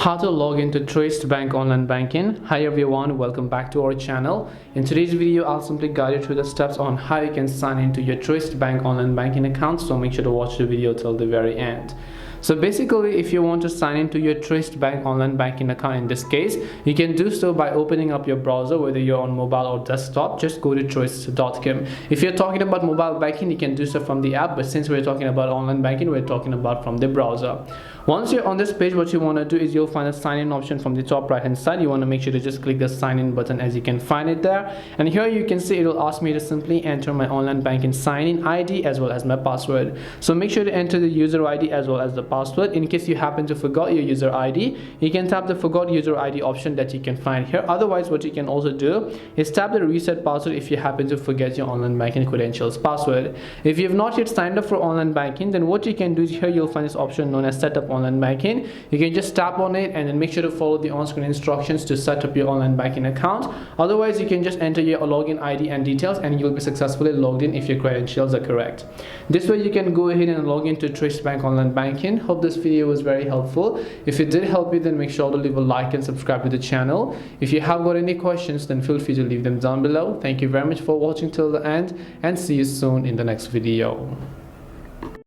How to log into Truist Bank Online Banking. Hi everyone, welcome back to our channel. In today's video, I'll simply guide you through the steps on how you can sign into your Truist Bank Online Banking account, so make sure to watch the video till the very end. So basically, if you want to sign into your Truist Bank Online Banking account, in this case, you can do so by opening up your browser, whether you're on mobile or desktop. Just go to truist.com. If you're talking about mobile banking, you can do so from the app, but since we're talking about online banking, we're talking about from the browser. Once you're on this page, what you want to do is you'll find a sign in option from the top right hand side. You want to make sure to just click the sign in button, as you can find it there, and here you can see it will ask me to simply enter my online banking sign in ID as well as my password. So make sure to enter the user ID as well as the password. In case you happen to forget your user ID, you can tap the forgot user ID option that you can find here. Otherwise, what you can also do is tap the reset password if you happen to forget your online banking credentials password. If you have not yet signed up for online banking, then what you can do is here you'll find this option known as setup online banking. You can just tap on it and then make sure to follow the on-screen instructions to set up your online banking account. Otherwise, you can just enter your login ID and details and you'll be successfully logged in if your credentials are correct. This way you can go ahead and log into Truist Bank Online Banking. Hope this video was very helpful. If it did help you, then make sure to leave a like and subscribe to the channel. If you have got any questions, then feel free to leave them down below. Thank you very much for watching till the end, and see you soon in the next video.